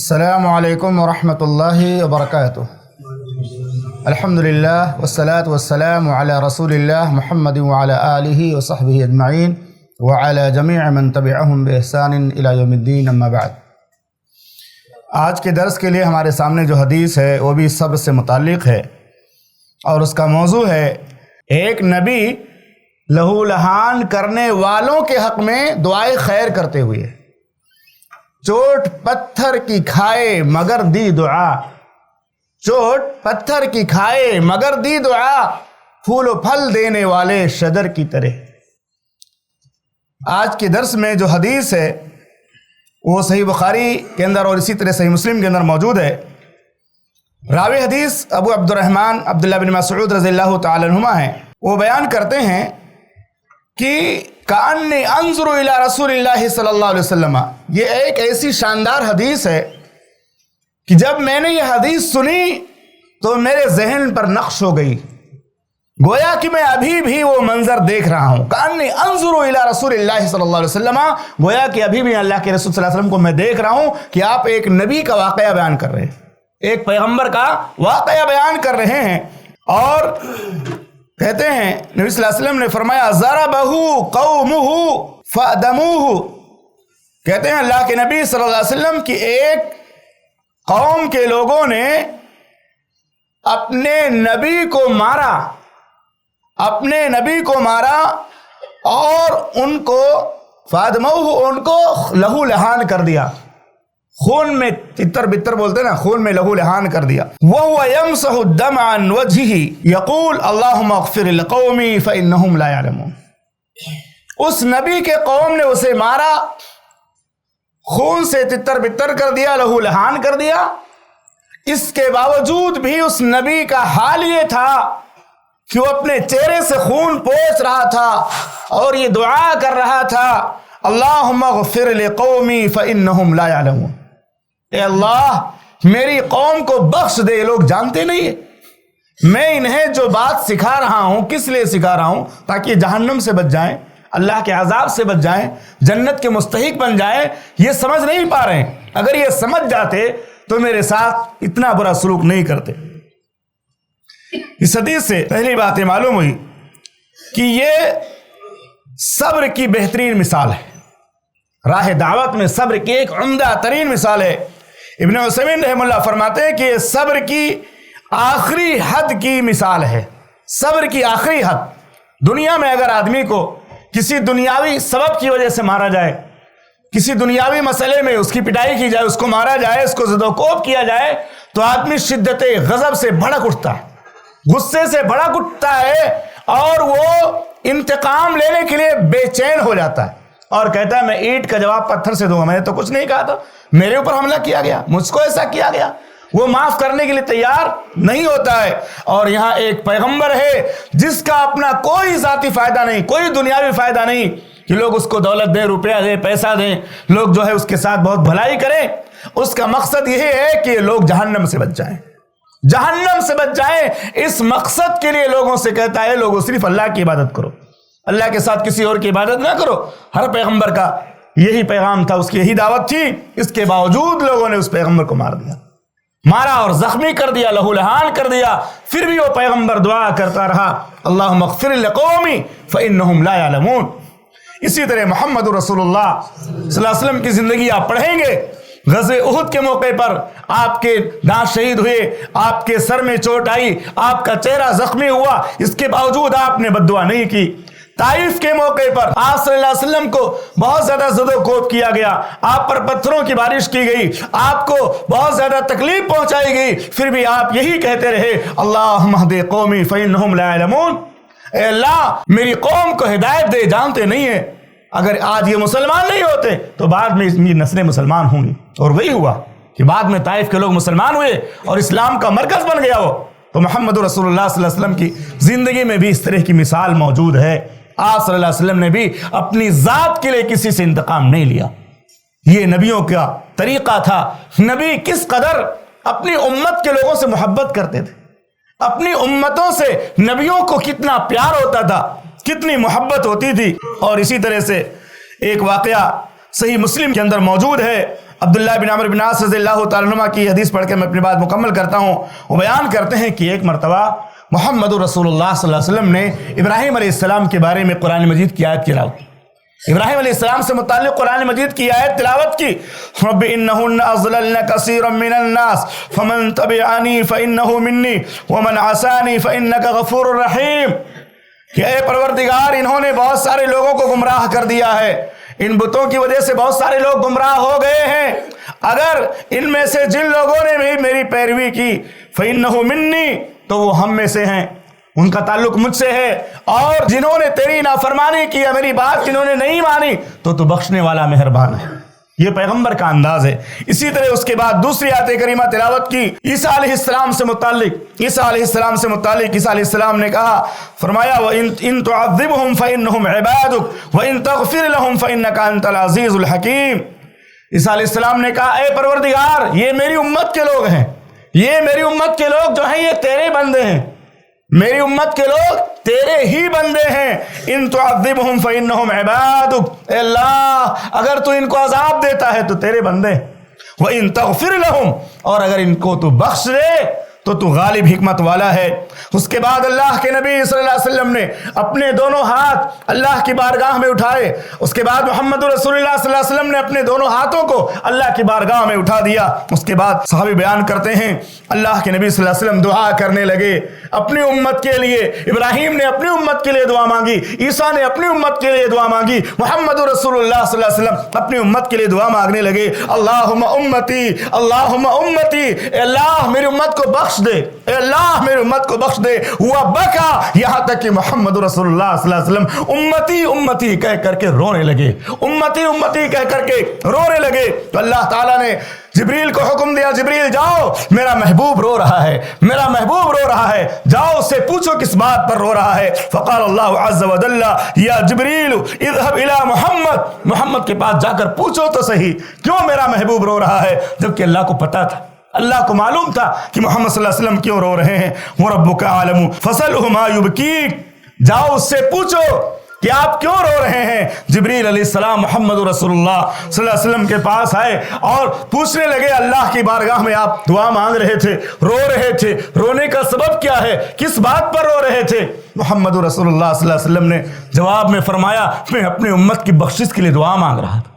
السلام علیکم ورحمۃ اللہ وبرکاتہ۔ الحمدللہ والصلاة والسلام علی رسول اللہ محمد وعلی آلہ وصحبہ اجمعین وعلی جمیع من تبعہم بإحسان الی یوم الدین، اما بعد۔ آج کے درس کے لیے ہمارے سامنے جو حدیث ہے وہ بھی صبر سے متعلق ہے، اور اس کا موضوع ہے ایک نبی لہو لہان کرنے والوں کے حق میں دعائے خیر کرتے ہوئے، چوٹ پتھر کی کھائے مگر دی دعا، چوٹ پتھر کی کھائے مگر دی دعا، پھول و پھل دینے والے شجر کی طرح۔ آج کے درس میں جو حدیث ہے وہ صحیح بخاری کے اندر اور اسی طرح صحیح مسلم کے اندر موجود ہے۔ راوی حدیث ابو عبد الرحمن عبداللہ بن مسعود رضی اللہ تعالی عنہما ہیں۔ وہ بیان کرتے ہیں کہ کأنی انظر الی رسول اللہ صلی اللہ علیہ وسلم، یہ ایک ایسی شاندار حدیث ہے کہ جب میں نے یہ حدیث سنی تو میرے ذہن پر نقش ہو گئی، گویا کہ میں ابھی بھی وہ منظر دیکھ رہا ہوں۔ کأنی انظر الی رسول اللہ صلی اللہ علیہ وسلم، گویا کہ ابھی بھی اللہ کے رسول صلی اللہ علیہ وسلم کو میں دیکھ رہا ہوں کہ آپ ایک نبی کا واقعہ بیان کر رہے ہیں، ایک پیغمبر کا واقعہ بیان کر رہے ہیں۔ اور کہتے ہیں نبی صلی اللہ علیہ وسلم نے فرمایا ضربہ قومہ فأدموہ، کہتے ہیں اللہ کے نبی صلی اللہ علیہ وسلم کی ایک قوم کے لوگوں نے اپنے نبی کو مارا، اپنے نبی کو مارا اور ان کو فأدموہ، ان کو لہو لہان کر دیا، خون میں تتر بتر بولتے ہیں نا، خون میں لہو لہان کر دیا۔ وَهُوَ يَمْسَحُ الدَّمْعَ عَنْ وَجْهِهِ يَقُولُ اللَّهُمَّ اغْفِرْ لِقَوْمِي فَإِنَّهُمْ لَا يَعْلَمُونَ۔ اس نبی کے قوم نے اسے مارا، خون سے تتر بتر کر دیا، لہو لہان کر دیا، اس کے باوجود بھی اس نبی کا حال یہ تھا کہ وہ اپنے چہرے سے خون پوچھ رہا تھا اور یہ دعا کر رہا تھا اللہم اغفر لقومی فإنہم لا يعلمون، اے اللہ میری قوم کو بخش دے، یہ لوگ جانتے نہیں ہیں۔ میں انہیں جو بات سکھا رہا ہوں کس لیے سکھا رہا ہوں؟ تاکہ جہنم سے بچ جائیں، اللہ کے عذاب سے بچ جائیں، جنت کے مستحق بن جائیں۔ یہ سمجھ نہیں پا رہے ہیں، اگر یہ سمجھ جاتے تو میرے ساتھ اتنا برا سلوک نہیں کرتے۔ اس حدیث سے پہلی بات یہ معلوم ہوئی کہ یہ صبر کی بہترین مثال ہے، راہ دعوت میں صبر کی ایک عمدہ ترین مثال ہے۔ ابن عثیمین رحمہ اللہ فرماتے ہیں کہ یہ صبر کی آخری حد کی مثال ہے، صبر کی آخری حد۔ دنیا میں اگر آدمی کو کسی دنیاوی سبب کی وجہ سے مارا جائے، کسی دنیاوی مسئلے میں اس کی پٹائی کی جائے، اس کو مارا جائے، اس کو زد و کوب کیا جائے، تو آدمی شدت غضب سے بھڑک اٹھتا ہے، غصے سے بھڑک اٹھتا ہے اور وہ انتقام لینے کے لیے بے چین ہو جاتا ہے اور کہتا ہے میں اینٹ کا جواب پتھر سے دوں گا، میں نے تو کچھ نہیں کہا تھا، میرے اوپر حملہ کیا گیا، مجھ کو ایسا کیا گیا۔ وہ معاف کرنے کے لیے تیار نہیں ہوتا ہے۔ اور یہاں ایک پیغمبر ہے جس کا اپنا کوئی ذاتی فائدہ نہیں، کوئی دنیاوی فائدہ نہیں کہ لوگ اس کو دولت دیں، روپیہ دیں، پیسہ دیں، لوگ جو ہے اس کے ساتھ بہت بھلائی کریں۔ اس کا مقصد یہ ہے کہ لوگ جہنم سے بچ جائیں، جہنم سے بچ جائیں۔ اس مقصد کے لیے لوگوں سے کہتا ہے لوگوں صرف اللہ کی عبادت کرو، اللہ کے ساتھ کسی اور کی عبادت نہ کرو۔ ہر پیغمبر کا یہی پیغام تھا، اس کی یہی دعوت تھی، اس کے باوجود لوگوں نے اس پیغمبر کو مار دیا، مارا اور زخمی کر دیا، لہو لہان کر دیا۔ پھر بھی وہ پیغمبر دعا کرتا رہا اللہم اغفر لقومی فإنہم لا يعلمون۔ اسی طرح محمد رسول اللہ صلی اللہ علیہ وسلم کی زندگی آپ پڑھیں گے، غزوہ احد کے موقع پر آپ کے دانت شہید ہوئے، آپ کے سر میں چوٹ آئی، آپ کا چہرہ زخمی ہوا، اس کے باوجود آپ نے بد دعا نہیں کی۔ طائف کے موقع پر آپ صلی اللہ علیہ وسلم کو بہت زیادہ زد و کوب کیا گیا، آپ پر پتھروں کی بارش کی گئی، آپ کو بہت زیادہ تکلیف پہنچائی گئی، پھر بھی آپ یہی کہتے رہے اللہم اہد قومی فإنہم لا يعلمون، اے اللہ میری قوم کو ہدایت دے، جانتے نہیں ہیں۔ اگر آج یہ مسلمان نہیں ہوتے تو بعد میں یہ نسلیں مسلمان ہوں گی، اور وہی ہوا کہ بعد میں طائف کے لوگ مسلمان ہوئے اور اسلام کا مرکز بن گیا وہ۔ تو محمد رسول اللہ صلی اللہ علیہ وسلم کی زندگی میں بھی اس طرح کی مثال موجود ہے۔ آپ صلی اللہ علیہ وسلم نے بھی اپنی ذات کے لیے کسی سے انتقام نہیں لیا، یہ نبیوں کا طریقہ تھا۔ نبی کس قدر اپنی امت کے لوگوں سے محبت کرتے تھے، اپنی امتوں سے نبیوں کو کتنا پیار ہوتا تھا، کتنی محبت ہوتی تھی۔ اور اسی طرح سے ایک واقعہ صحیح مسلم کے اندر موجود ہے، عبداللہ بن عمرو بن عاص رضی اللہ تعالیٰ عنہما کی حدیث پڑھ کے میں اپنی بات مکمل کرتا ہوں. وہ بیان کرتے ہیں کہ ایک مرتبہ محمد رسول اللہ صلی اللہ علیہ وسلم نے ابراہیم علیہ السلام کے بارے میں قرآن مجید کی آیت تلاوت کی. ابراہیم علیہ السلام سے متعلق قرآن مجید کی آیت تلاوت کی. رب انہن اضللن کثیرا من الناس فمن تبعنی فانہ منی ومن عصانی فانک غفور رحیم. کہ اے پروردگار انہوں نے بہت سارے لوگوں کو گمراہ کر دیا ہے، ان بتوں کی وجہ سے بہت سارے لوگ گمراہ ہو گئے ہیں. اگر ان میں سے جن لوگوں نے بھی میری پیروی کی فإنہ منی تو وہ ہم میں سے ہیں، ان کا تعلق مجھ سے ہے. اور جنہوں نے تیری نافرمانی کی یا میری بات جنہوں نے نہیں مانی تو بخشنے والا مہربان ہے. یہ پیغمبر کا انداز ہے. اسی طرح اس کے بعد دوسری آیت کریمہ تلاوت کی عیسیٰ علیہ السلام سے متعلق. عیسیٰ علیہ السلام نے کہا، فرمایا وَإِن تُعَذِّبْهُمْ فَإِنَّهُمْ عِبَادُكَ وَإِن تَغْفِرْ لَهُمْ فَإِنَّكَ أَنْتَ الْعَزِيزُ الْحَكِيمُ. عیسیٰ علیہ السلام نے کہا، اے پروردگار یہ میری امت کے لوگ ہیں، یہ میری امت کے لوگ جو ہیں یہ تیرے بندے ہیں، میری امت کے لوگ تیرے ہی بندے ہیں. ان تعذبہم فإنہم عبادک، اے اللہ اگر تو ان کو عذاب دیتا ہے تو تیرے بندے. وَإِن تَغْفِرْ لَهُمْ، اور اگر ان کو تو بخش دے تو غالب حکمت والا ہے. اس کے بعد اللہ کے نبی صلی اللہ علیہ وسلم نے اپنے دونوں ہاتھ اللہ کی بارگاہ میں اٹھائے. اس کے بعد محمد رسول اللہ صلی اللہ علیہ وسلم نے اپنے دونوں ہاتھوں کو اللہ کی بارگاہ میں اٹھا دیا. اس کے بعد صحابی بیان کرتے ہیں اللہ کے نبی صلی اللہ علیہ وسلم دعا کرنے لگے اپنی امت کے لیے. ابراہیم نے اپنی امت کے لیے دعا مانگی، عیسیٰ نے اپنی امت کے لیے دعا مانگی، محمد رسول اللہ صلی اللہ علیہ وسلم اپنی امت کے لیے دعا مانگنے لگے. اللہم امتی، اللہم امتی، اے اللہ میری امت کو بخش دے، اے اللہ میری امت کو بخش دے. ہوا بکا، یہاں تک کہ محمد رسول اللہ صلی اللہ علیہ وسلم امتی امتی کہہ کر کے رونے لگے، امتی امتی کہہ کر کے رونے لگے. تو اللہ تعالیٰ نے جبریل کو حکم دیا، جبریل جاؤ میرا محبوب رو رہا ہے، میرا محبوب رو رہا ہے، جاؤ اس سے پوچھو کس بات پر رو رہا ہے. فقال اللہ عز و جل یا جبریل اذهب الى محمد، محمد کے پاس جا کر پوچھو تو صحیح کیوں میرا محبوب رو رہا ہے. جبکہ اللہ کو پتا تھا، اللہ کو معلوم تھا کہ محمد صلی اللہ علیہ وسلم کیوں رو رہے ہیں. وَرَبُّكَ أَعْلَمُ فَاسْأَلْهُ مَا يُبْكِيكَ، جاؤ اس سے پوچھو کہ آپ کیوں رو رہے ہیں. جبریل علیہ السلام محمد رسول اللہ صلی اللہ علیہ وسلم کے پاس آئے اور پوچھنے لگے اللہ کی بارگاہ میں آپ دعا مانگ رہے تھے، رو رہے تھے، رونے کا سبب کیا ہے، کس بات پر رو رہے تھے. محمد رسول اللہ صلی اللہ علیہ وسلم نے جواب میں فرمایا میں اپنی امت کی بخشش کے لیے دعا مانگ رہا تھا،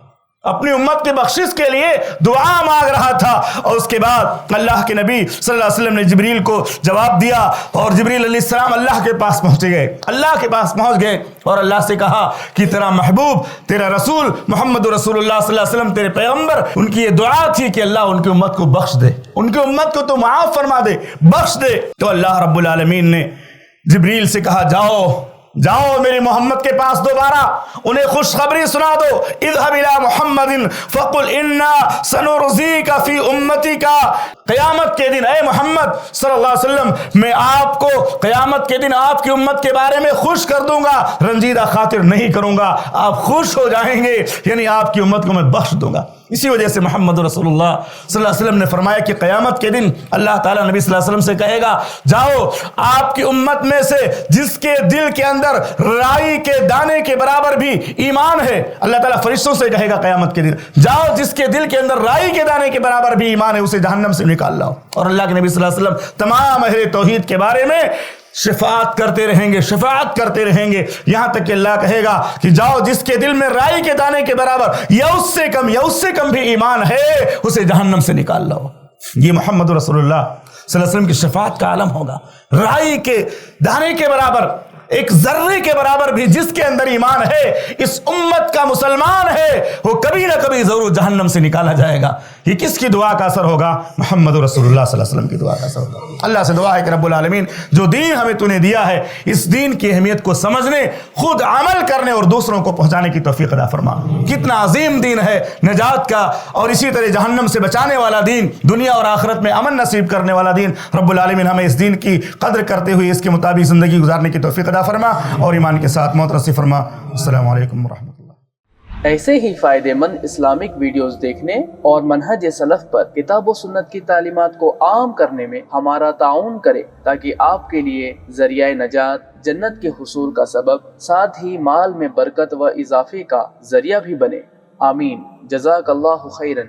اپنی امت کی بخشش کے لیے دعا مانگ رہا تھا. اور اس کے بعد اللہ کے نبی صلی اللہ علیہ وسلم نے جبریل کو جواب دیا اور جبریل علیہ السلام اللہ کے پاس پہنچ گئے، اللہ کے پاس پہنچ گئے اور اللہ سے کہا کہ تیرا محبوب، تیرا رسول محمد رسول اللہ صلی اللہ علیہ وسلم، تیرے پیغمبر، ان کی یہ دعا تھی کہ اللہ ان کی امت کو بخش دے، ان کی امت کو تو معاف فرما دے، بخش دے. تو اللہ رب العالمین نے جبریل سے کہا جاؤ میرے محمد کے پاس دوبارہ انہیں خوشخبری سنا دو. اذهب الى محمد فقل انا سنرضيك في امتك، قیامت کے دن اے محمد صلی اللہ علیہ وسلم میں آپ کو قیامت کے دن آپ کی امت کے بارے میں خوش کر دوں گا، رنجیدہ خاطر نہیں کروں گا، آپ خوش ہو جائیں گے، یعنی آپ کی امت کو میں بخش دوں گا. اسی وجہ سے محمد رسول اللہ صلی اللہ علیہ وسلم نے فرمایا کہ قیامت کے دن اللہ تعالیٰ نبی صلی اللہ علیہ وسلم سے کہے گا جاؤ آپ کی امت میں سے جس کے دل کے اندر رائی کے دانے کے برابر بھی ایمان ہے، اللہ تعالیٰ فرشتوں سے کہے گا قیامت کے دن جاؤ جس کے دل کے اندر رائی کے دانے کے برابر بھی ایمان ہے اسے جہنم سے نکال لاؤ. اور اللہ کے نبی صلی اللہ علیہ وسلم تمام اہل توحید کے بارے میں شفاعت کرتے رہیں گے یہاں تک کہ اللہ کہے گا کہ جاؤ جس کے دل میں رائی کے دانے کے برابر یا اس سے کم بھی ایمان ہے اسے جہنم سے نکال لاؤ. یہ محمد رسول اللہ صلی اللہ علیہ وسلم کی شفاعت کا عالم ہوگا. رائی کے دانے کے برابر، ایک ذرے کے برابر بھی جس کے اندر ایمان ہے، اس امت کا مسلمان ہے، وہ کبھی نہ کبھی ضرور جہنم سے نکالا جائے گا. یہ کس کی دعا کا اثر ہوگا؟ محمد رسول اللہ صلی اللہ علیہ وسلم کی دعا کا اثر ہوگا. اللہ سے دعا ہے کہ رب العالمین جو دین ہمیں تو نے دیا ہے اس دین کی اہمیت کو سمجھنے، خود عمل کرنے اور دوسروں کو پہنچانے کی توفیق عطا فرما. کتنا عظیم دین ہے، نجات کا اور اسی طرح جہنم سے بچانے والا دین، دنیا اور آخرت میں امن نصیب کرنے والا دین. رب العالمین ہمیں اس دین کی قدر کرتے ہوئے اس کے مطابق زندگی گزارنے کی توفیق عطا فرما اور ایمان کے ساتھ موت نصیب فرما. السلام علیکم ورحمۃ اللہ. ایسے ہی فائدہ مند اسلامک ویڈیوز دیکھنے اور منہج سلف پر کتاب و سنت کی تعلیمات کو عام کرنے میں ہمارا تعاون کرے تاکہ آپ کے لیے ذریعہ نجات، جنت کے حصول کا سبب، ساتھ ہی مال میں برکت و اضافے کا ذریعہ بھی بنے. آمین. جزاک اللہ خیرن.